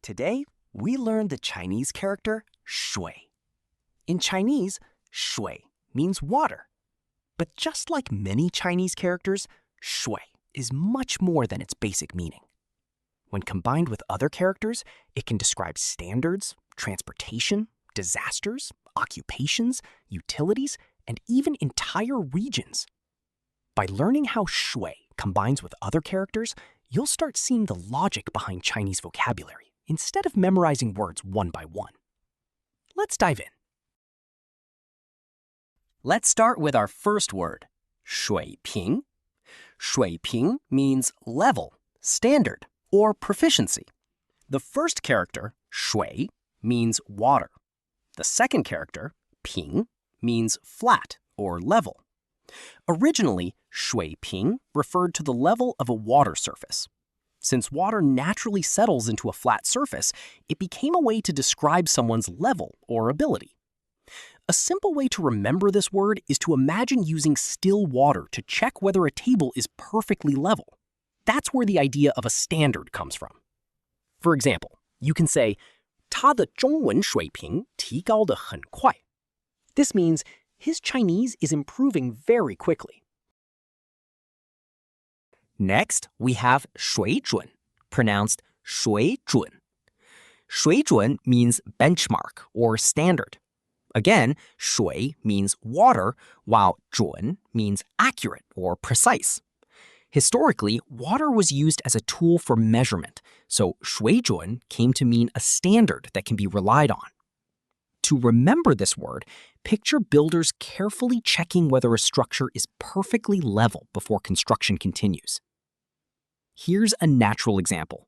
Today, we learned the Chinese character shui. In Chinese, shui means water. But just like many Chinese characters, shui is much more than its basic meaning. When combined with other characters, it can describe standards, transportation, disasters, occupations, utilities, and even entire regions. By learning how shui combines with other characters, you'll start seeing the logic behind Chinese vocabulary instead of memorizing words one by one. Let's dive in. Let's start with our first word, shuǐpíng. Shuǐpíng means level, standard, or proficiency. The first character, shui, means water. The second character, ping, means flat or level. Originally, shuǐpíng referred to the level of a water surface. Since water naturally settles into a flat surface, it became a way to describe someone's level or ability. A simple way to remember this word is to imagine using still water to check whether a table is perfectly level. That's where the idea of a standard comes from. For example, you can say, 他的中文水平提高得很快. This means his Chinese is improving very quickly. Next, we have 水准, pronounced 水准. 水准 means benchmark or standard. Again, 水 means water, while 准 means accurate or precise. Historically, water was used as a tool for measurement, so 水准 came to mean a standard that can be relied on. To remember this word, picture builders carefully checking whether a structure is perfectly level before construction continues. Here's a natural example.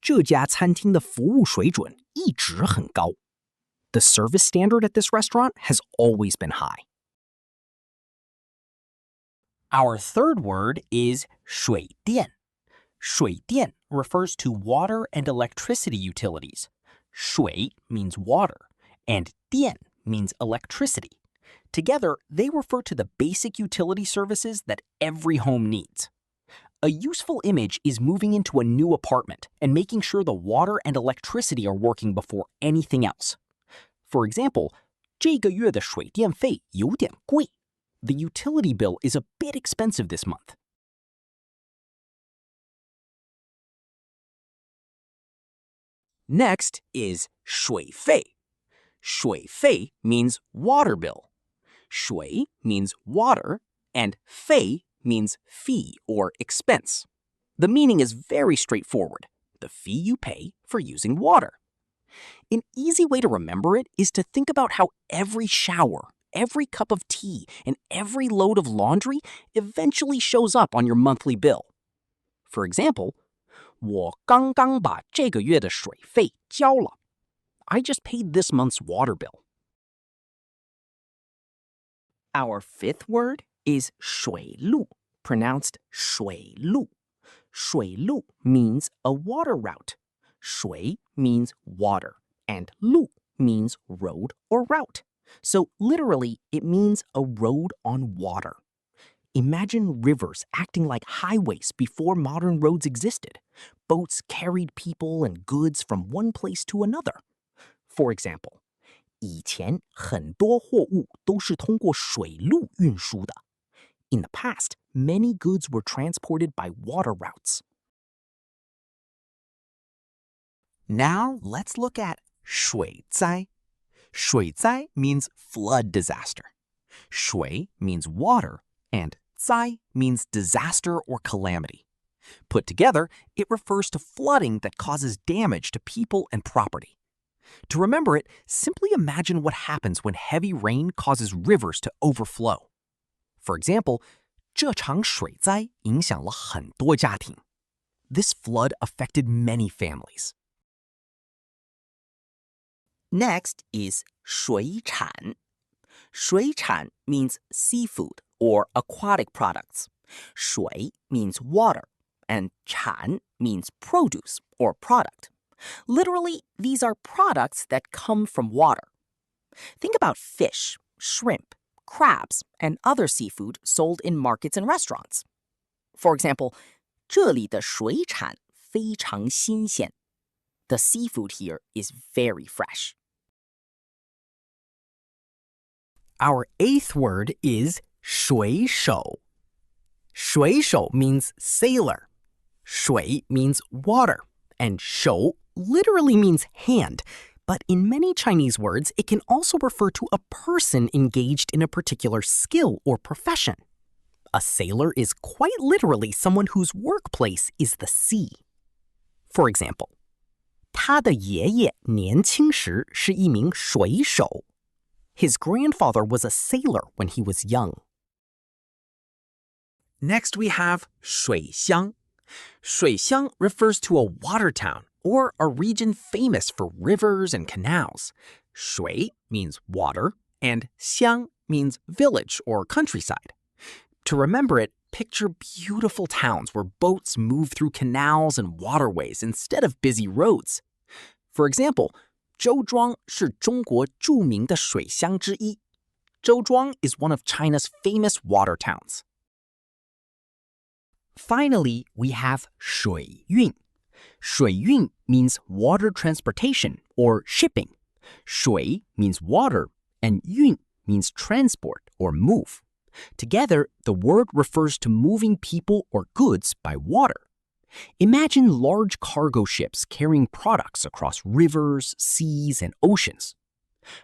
这家餐厅的服务水准一直很高. The service standard at this restaurant has always been high. Our third word is 水电. 水电 refers to water and electricity utilities. 水 means water, and 电 means electricity. Together, they refer to the basic utility services that every home needs. A useful image is moving into a new apartment and making sure the water and electricity are working before anything else. For example, 这个月的水电费有点贵. The utility bill is a bit expensive this month. Next is 水费. 水费 means water bill. 水 means water, and 费 means fee or expense. The meaning is very straightforward. The fee you pay for using water. An easy way to remember it is to think about how every shower, every cup of tea, and every load of laundry eventually shows up on your monthly bill. For example, 我刚刚把这个月的水费交了. I just paid this month's water bill. Our fifth word is 水路, pronounced 水路. 水路 means a water route. 水 means water, and 路 means road or route. So literally, it means a road on water. Imagine rivers acting like highways before modern roads existed. Boats carried people and goods from one place to another. For example, 以前很多货物都是通过水路运输的. In the past, many goods were transported by water routes. Now let's look at 水灾. 水灾 means flood disaster. 水 means water, and 灾 means disaster or calamity. Put together, it refers to flooding that causes damage to people and property. To remember it, simply imagine what happens when heavy rain causes rivers to overflow. For example, 这场水灾影响了很多家庭. This flood affected many families. Next is 水产. 水产 means seafood or aquatic products. 水 means water, and 产 means produce or product. Literally, these are products that come from water. Think about fish, shrimp, crabs, and other seafood sold in markets and restaurants. For example, 这里的水产非常新鲜. The seafood here is very fresh. Our 8th word is 水手. 水手 means sailor. 水 means water, and 手 literally means hand. But in many Chinese words, it can also refer to a person engaged in a particular skill or profession. A sailor is quite literally someone whose workplace is the sea. For example, 他的爷爷年轻时是一名水手. His grandfather was a sailor when he was young. Next we have 水乡. 水乡 refers to a water town or a region famous for rivers and canals. 水 means water, and 乡 means village or countryside. To remember it, picture beautiful towns where boats move through canals and waterways instead of busy roads. For example, 周庄是中国著名的水乡之一. 周庄 is one of China's famous water towns. Finally, we have 水运. 水运 means water transportation or shipping. 水 means water, and 运 means transport or move. Together, the word refers to moving people or goods by water. Imagine large cargo ships carrying products across rivers, seas, and oceans.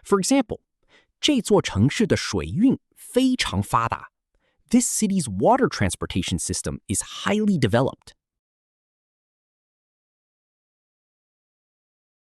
For example, 这座城市的水运非常发达. This city's water transportation system is highly developed.